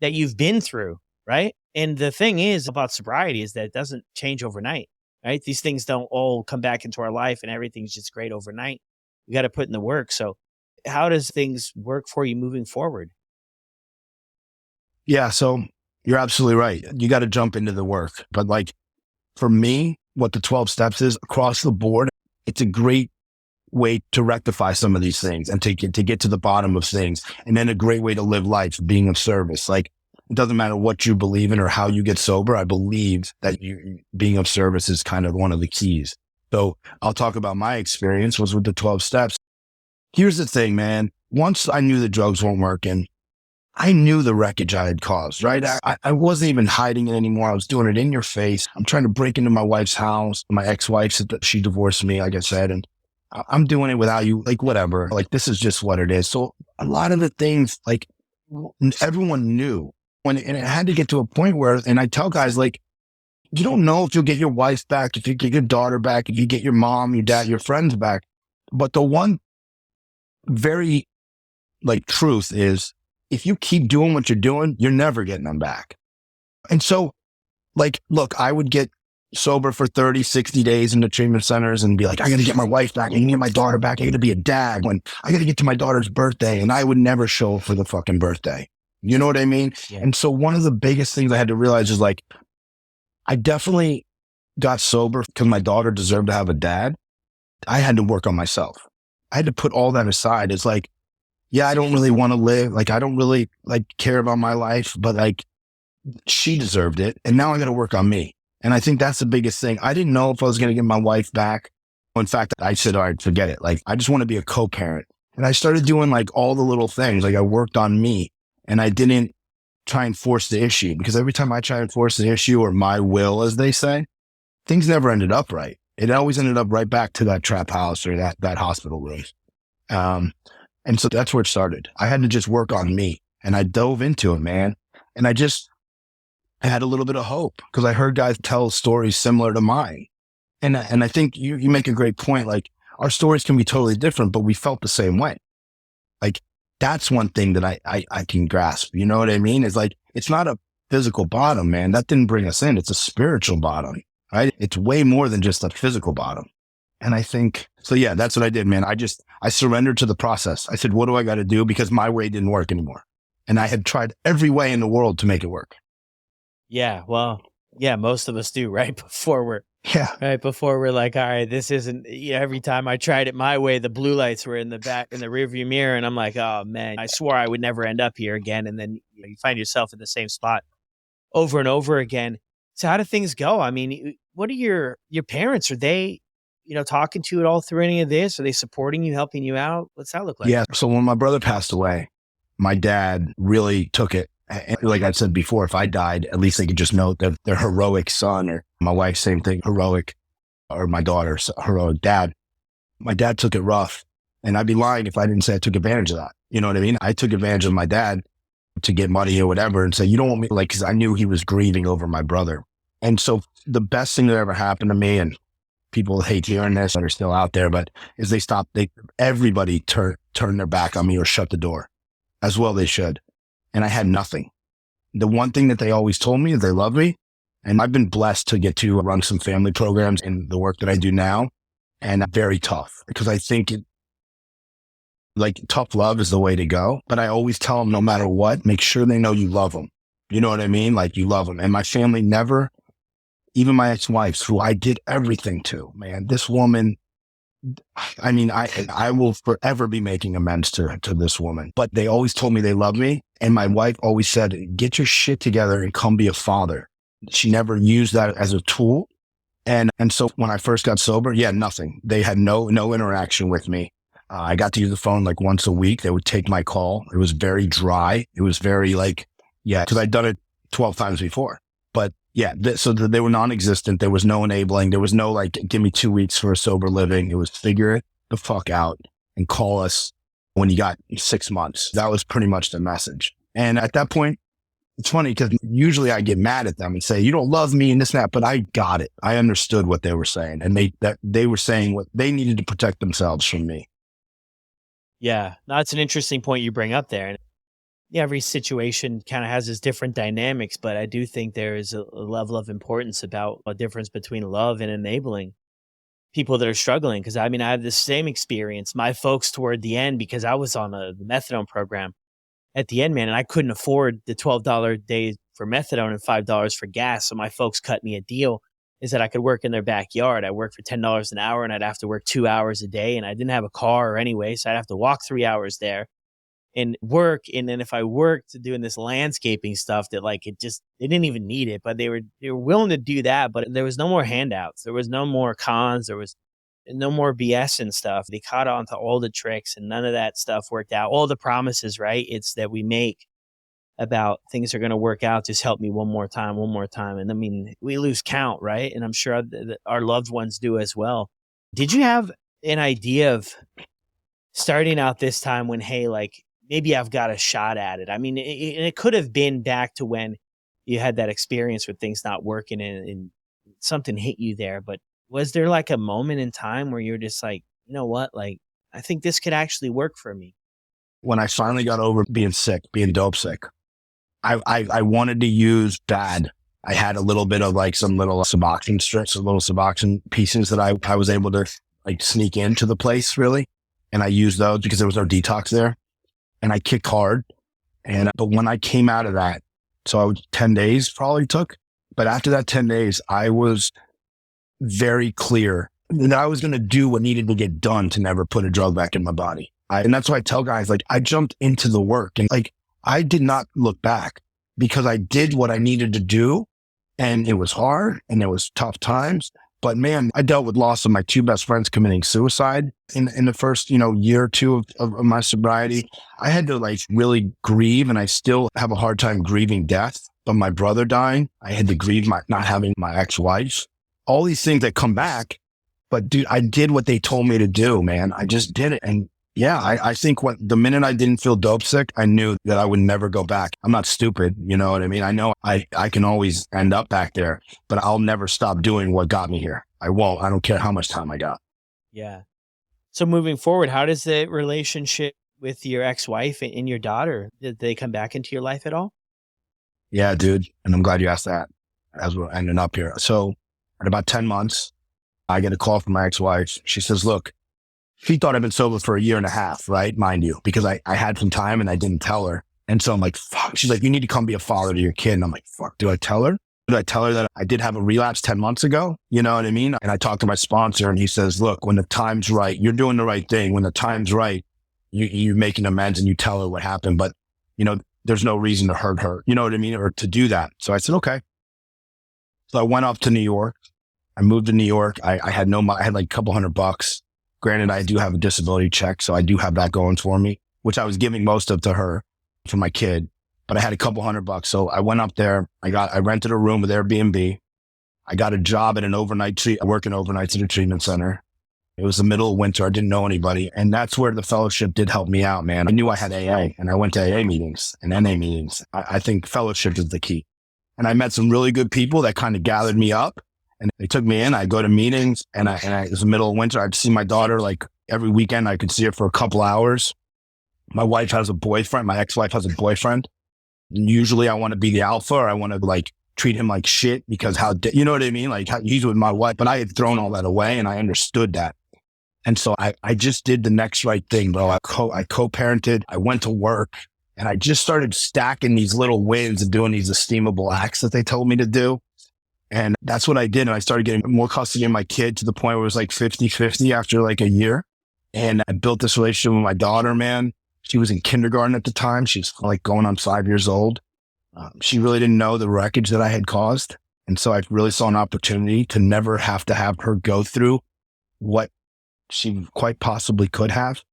that you've been through, right? And the thing is about sobriety is that it doesn't change overnight, right? These things don't all come back into our life and everything's just great overnight. You got to put in the work. So how does things work for you moving forward? Yeah. So you're absolutely right. You got to jump into the work. But like for me, what the 12 steps is across the board, it's a great way to rectify some of these things and to get to the bottom of things. And then a great way to live life, being of service. Like it doesn't matter what you believe in or how you get sober. I believe that being of service is kind of one of the keys. So I'll talk about my experience was with the 12 steps. Here's the thing, man. Once I knew the drugs weren't working, I knew the wreckage I had caused, right? I wasn't even hiding it anymore. I was doing it in your face. I'm trying to break into my wife's house. My ex-wife, she divorced me, like I said, and I'm doing it without you, like whatever. Like this is just what it is. So a lot of the things, like everyone knew and it had to get to a point where, and I tell guys, like, you don't know if you'll get your wife back, if you get your daughter back, if you get your mom, your dad, your friends back. But the one very like truth is if you keep doing what you're doing, you're never getting them back. And so like, look, I would get sober for 30, 60 days in the treatment centers and be like, I got to get my wife back. I got to get my daughter back. I got to be a dad when I got to get to my daughter's birthday. And I would never show up for the fucking birthday. You know what I mean? Yeah. And so one of the biggest things I had to realize is like, I definitely got sober because my daughter deserved to have a dad. I had to work on myself. I had to put all that aside. It's like, yeah, I don't really want to live. Like, I don't really like care about my life, but like she deserved it. And now I got to work on me. And I think that's the biggest thing. I didn't know if I was going to get my wife back. In fact, I said, all right, forget it. Like, I just want to be a co-parent. And I started doing like all the little things. Like I worked on me and I didn't try and force the issue because every time I try and force the issue or my will, as they say, things never ended up right. It always ended up right back to that trap house or that hospital room. And so that's where it started. I had to just work on me and I dove into it, man. And I had a little bit of hope because I heard guys tell stories similar to mine. And I think you make a great point. Like our stories can be totally different, but we felt the same way. Like that's one thing that I can grasp. You know what I mean? It's like, it's not a physical bottom, man. That didn't bring us in. It's a spiritual bottom, right? It's way more than just a physical bottom. And I think, so yeah, that's what I did, man. I surrendered to the process. I said, what do I got to do? Because my way didn't work anymore. And I had tried every way in the world to make it work. Yeah. Well, yeah, most of us do right before we're like, all right, this isn't, every time I tried it my way, the blue lights were in the back in the rearview mirror. And I'm like, oh man, I swore I would never end up here again. And then you find yourself in the same spot over and over again. So how do things go? I mean, what are your parents? Are they, talking to you at all through any of this? Are they supporting you, helping you out? What's that look like? Yeah. So when my brother passed away, my dad really took it. And like I said before, if I died, at least they could just know that their heroic son, or my wife, same thing, heroic, or my daughter's heroic dad. My dad took it rough. And I'd be lying if I didn't say I took advantage of that. You know what I mean? I took advantage of my dad to get money or whatever and say, you don't want me, like, because I knew he was grieving over my brother. And so the best thing that ever happened to me, and people hate hearing this that are still out there, but is everybody turned their back on me or shut the door, as well they should. And I had nothing. The one thing that they always told me is they love me. And I've been blessed to get to run some family programs in the work that I do now. And very tough because I think Like tough love is the way to go. But I always tell them no matter what, make sure they know you love them. You know what I mean? Like you love them. And my family never, even my ex-wives who I did everything to, man, this woman, I mean, I will forever be making amends to this woman, but they always told me they love me. And my wife always said, get your shit together and come be a father. She never used that as a tool. And so when I first got sober, nothing. They had no interaction with me. I got to use the phone like once a week. They would take my call. It was very dry. It was very like, because I'd done it 12 times before. But so they were non-existent. There was no enabling. There was no like, give me 2 weeks for a sober living. It was figure it the fuck out and call us when you got 6 months. That was pretty much the message. And at that point, it's funny because usually I get mad at them and say, you don't love me and this and that, but I got it. I understood what they were saying. And they were saying what they needed to protect themselves from me. Yeah, that's an interesting point you bring up there. And every situation kind of has its different dynamics, but I do think there is a level of importance about a difference between love and enabling people that are struggling. Because I mean, I had the same experience. My folks toward the end, because I was on the methadone program at the end, man, and I couldn't afford the $12 a day for methadone and $5 for gas. So my folks cut me a deal is that I could work in their backyard. I worked for $10 an hour and I'd have to work 2 hours a day, and I didn't have a car anyway. So I'd have to walk 3 hours there and work. And then if I worked doing this landscaping stuff that like, they didn't even need it, but they were willing to do that. But there was no more handouts. There was no more cons. There was no more BS and stuff. They caught on to all the tricks and none of that stuff worked out. All the promises, right? It's that we make about things are going to work out. Just help me one more time. And I mean, we lose count, right? And I'm sure our loved ones do as well. Did you have an idea of starting out this time when, hey, like maybe I've got a shot at it? I mean, it could have been back to when you had that experience with things not working and something hit you there. But was there like a moment in time where you're just like, you know what, like, I think this could actually work for me? When I finally got over being sick, being dope sick, I wanted to use bad. I had a little bit of like some little Suboxone strips, some little Suboxone pieces that I was able to like sneak into the place really. And I used those because there was no detox there. And I kicked hard. But when I came out of that, so 10 days probably took, but after that 10 days, I was very clear that I was going to do what needed to get done to never put a drug back in my body. And that's why I tell guys, like, I jumped into the work and like, I did not look back because I did what I needed to do. And it was hard and it was tough times. But man, I dealt with loss of my two best friends committing suicide in the first, year or two of my sobriety. I had to like really grieve, and I still have a hard time grieving death. But my brother dying, I had to grieve not having my ex-wife. All these things that come back. But dude, I did what they told me to do, man. I just did it. And yeah, I think the minute I didn't feel dope sick, I knew that I would never go back. I'm not stupid. You know what I mean? I know I can always end up back there, but I'll never stop doing what got me here. I won't. I don't care how much time I got. Yeah. So moving forward, how does the relationship with your ex-wife and your daughter, did they come back into your life at all? Yeah, dude. And I'm glad you asked that as we're ending up here. So at about 10 months, I get a call from my ex-wife. She says, look, she thought I'd been sober for a year and a half, right? Mind you, because I had some time and I didn't tell her. And so I'm like, fuck. She's like, you need to come be a father to your kid. And I'm like, fuck, do I tell her? Do I tell her that I did have a relapse 10 months ago? You know what I mean? And I talked to my sponsor and he says, look, when the time's right, you're doing the right thing. When the time's right, you're making amends and you tell her what happened. But, there's no reason to hurt her. You know what I mean? Or to do that. So I said, okay. So I went up to New York. I moved to New York. I had I had like a couple $100. Granted, I do have a disability check, so I do have that going for me, which I was giving most of to her for my kid, but I had a couple $100. So I went up there. I rented a room with Airbnb. I got a job at working overnights at a treatment center. It was the middle of winter. I didn't know anybody. And that's where the fellowship did help me out, man. I knew I had AA and I went to AA meetings and NA meetings. I think fellowship is the key. And I met some really good people that kind of gathered me up. And they took me in. I go to meetings and it was the middle of winter. I'd see my daughter like every weekend. I could see her for a couple hours. My wife has a boyfriend. My ex-wife has a boyfriend. And usually I want to be the alpha, or I want to like treat him like shit because you know what I mean? Like he's with my wife, but I had thrown all that away and I understood that. And so I just did the next right thing, bro. I co-parented, I went to work, and I just started stacking these little wins and doing these esteemable acts that they told me to do. And that's what I did. And I started getting more custody of my kid to the point where it was like 50-50 after like a year. And I built this relationship with my daughter, man. She was in kindergarten at the time. She's like going on 5 years old. She really didn't know the wreckage that I had caused. And so I really saw an opportunity to never have to have her go through what she quite possibly could have.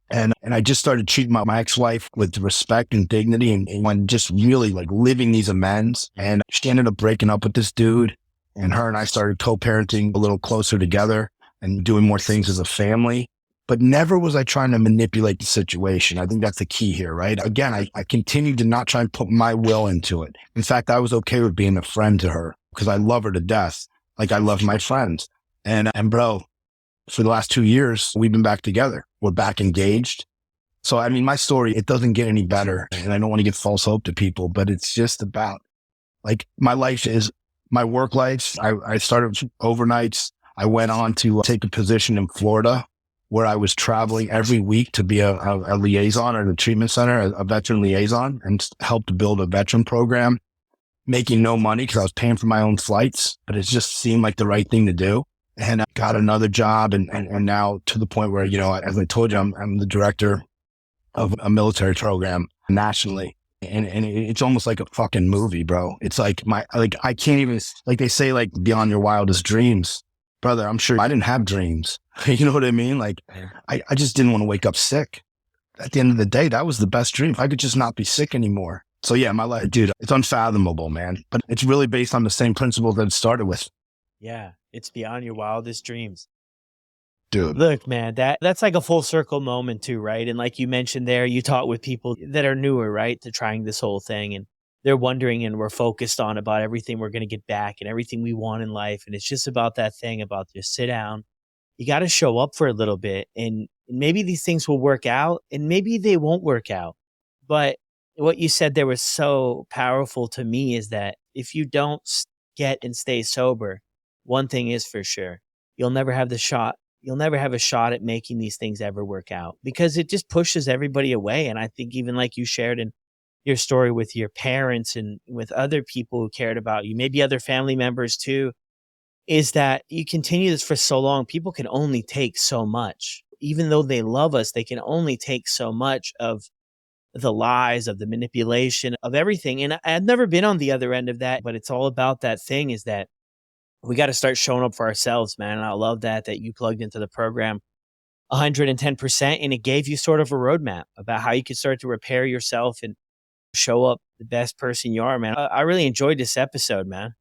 And I just started treating my ex-wife with respect and dignity and just really like living these amends. And she ended up breaking up with this dude, and her and I started co-parenting a little closer together and doing more things as a family. But never was I trying to manipulate the situation. I think that's the key here, right? Again, I continued to not try and put my will into it. In fact, I was okay with being a friend to her because I love her to death. Like I love my friends. And bro, for the last 2 years, we've been back together. We're back engaged. So, I mean, my story, it doesn't get any better. And I don't want to give false hope to people, but it's just about like my life is my work life. I started overnights. I went on to take a position in Florida where I was traveling every week to be a liaison at a treatment center, a veteran liaison, and helped build a veteran program, making no money because I was paying for my own flights, but it just seemed like the right thing to do. And I got another job and now to the point where, you know, as I told you, I'm the director of a military program nationally. And it's almost like a fucking movie, bro. It's like I can't even, like they say, like beyond your wildest dreams. Brother, I'm sure I didn't have dreams. You know what I mean? Like I just didn't want to wake up sick. At the end of the day, that was the best dream. If I could just not be sick anymore. So yeah, my life, dude, it's unfathomable, man. But it's really based on the same principle that it started with. Yeah, it's beyond your wildest dreams. Dude. Look, man, that's like a full circle moment too, right? And like you mentioned there, you talk with people that are newer, right, to trying this whole thing, and they're wondering and we're focused on about everything we're going to get back and everything we want in life. And it's just about that thing about just sit down. You got to show up for a little bit, and maybe these things will work out and maybe they won't work out. But what you said there was so powerful to me is that if you don't get and stay sober, one thing is for sure, you'll never have the shot. You'll never have a shot at making these things ever work out because it just pushes everybody away. And I think even like you shared in your story with your parents and with other people who cared about you, maybe other family members too, is that you continue this for so long. People can only take so much. Even though they love us, they can only take so much of the lies, of the manipulation, of everything. And I've never been on the other end of that, but it's all about that thing is that we got to start showing up for ourselves, man. And I love that you plugged into the program 110%, and it gave you sort of a roadmap about how you can start to repair yourself and show up the best person you are, man. I really enjoyed this episode, man.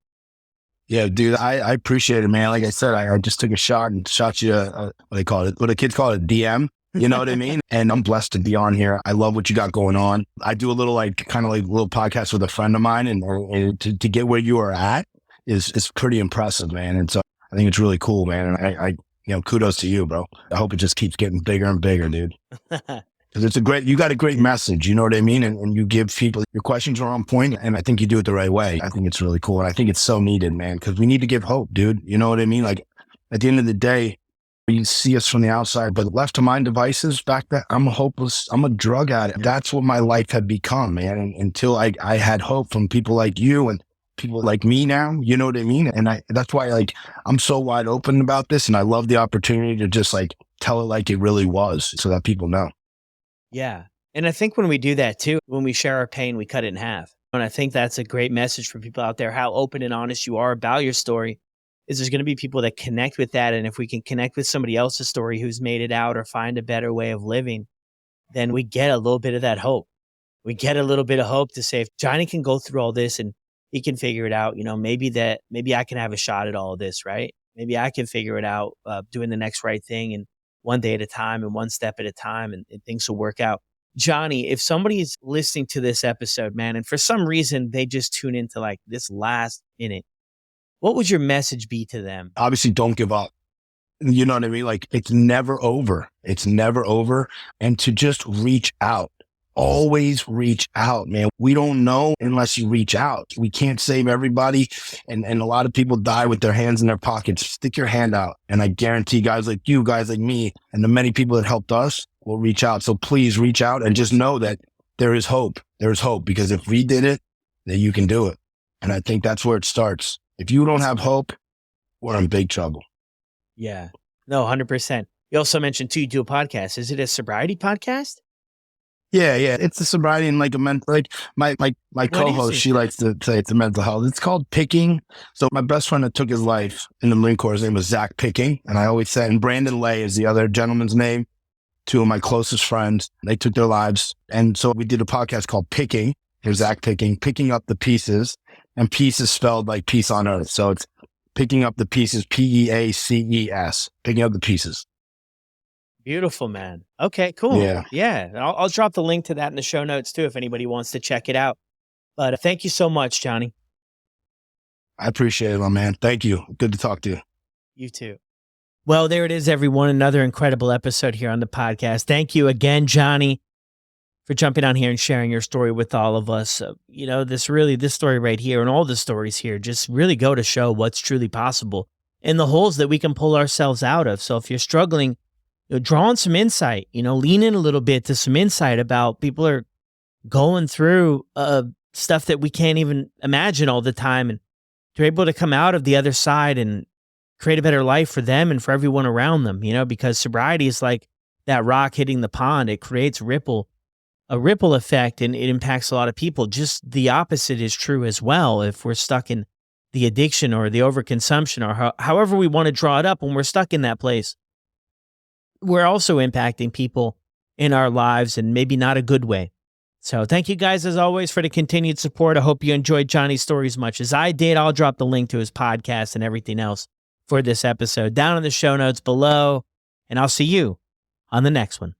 Yeah, dude, I appreciate it, man. Like I said, I just took a shot and shot you what they call it, what the kids call it, a DM. You know what I mean? And I'm blessed to be on here. I love what you got going on. I do a little kind of little podcast with a friend of mine, and to get where you are at is pretty impressive, man. And so I think it's really cool, man. And I kudos to you, bro. I hope it just keeps getting bigger and bigger, dude. Because you got a great message, you know what I mean? And you give people, your questions are on point, and I think you do it the right way. I think it's really cool. And I think it's so needed, man, because we need to give hope, dude. You know what I mean? Like at the end of the day, you see us from the outside, but left to my devices back then, I'm a drug addict. That's what my life had become, man. And until I had hope from people like you and people like me now, you know what I mean? And that's why I'm so wide open about this. And I love the opportunity to just tell it like it really was so that people know. Yeah. And I think when we do that too, when we share our pain, we cut it in half. And I think that's a great message for people out there, how open and honest you are about your story. Is there's going to be people that connect with that. And if we can connect with somebody else's story who's made it out or find a better way of living, then we get a little bit of that hope. We get a little bit of hope to say, if Johnny can go through all this and he can figure it out, maybe I can have a shot at all of this, right? Maybe I can figure it out doing the next right thing and one day at a time and one step at a time, and things will work out. Johnny, if somebody's listening to this episode, man, and for some reason they just tune into this last minute, what would your message be to them? Obviously, don't give up. You know what I mean? It's never over. It's never over. And to just reach out. always reach out, man. We don't know unless you reach out. We can't save everybody. And a lot of people die with their hands in their pockets. Stick your hand out. And I guarantee guys like you, guys like me, and the many people that helped us will reach out. So please reach out and just know that there is hope. There is hope, because if we did it, then you can do it. And I think that's where it starts. If you don't have hope, we're in big trouble. Yeah. No, 100%. You also mentioned too, you do a podcast. Is it a sobriety podcast? Yeah. It's a sobriety and like my co-host, she likes to say it's a mental health. It's called Picking. So my best friend that took his life in the Marine Corps, his name was Zach Picking. And I always said, and Brandon Lay is the other gentleman's name. Two of my closest friends, they took their lives. And so we did a podcast called Picking. Here's Zach Picking up the pieces, and peace is spelled like peace on earth. So it's picking up the pieces, PEACES, picking up the pieces. Beautiful, man. Okay, cool. Yeah. I'll drop the link to that in the show notes too, if anybody wants to check it out. But thank you so much, Johnny. I appreciate it, my man. Thank you. Good to talk to you. You too. Well, there it is, everyone. Another incredible episode here on the podcast. Thank you again, Johnny, for jumping on here and sharing your story with all of us. This story right here and all the stories here just really go to show what's truly possible and the holes that we can pull ourselves out of. So if you're struggling, draw on some insight, lean in a little bit to some insight about people are going through stuff that we can't even imagine all the time. And they're able to come out of the other side and create a better life for them and for everyone around them, because sobriety is like that rock hitting the pond. It creates a ripple effect, and it impacts a lot of people. Just the opposite is true as well. If we're stuck in the addiction or the overconsumption or however we want to draw it up, when we're stuck in that place, we're also impacting people in our lives, and maybe not a good way. So thank you guys, as always, for the continued support. I hope you enjoyed Johnny's story as much as I did. I'll drop the link to his podcast and everything else for this episode down in the show notes below, and I'll see you on the next one.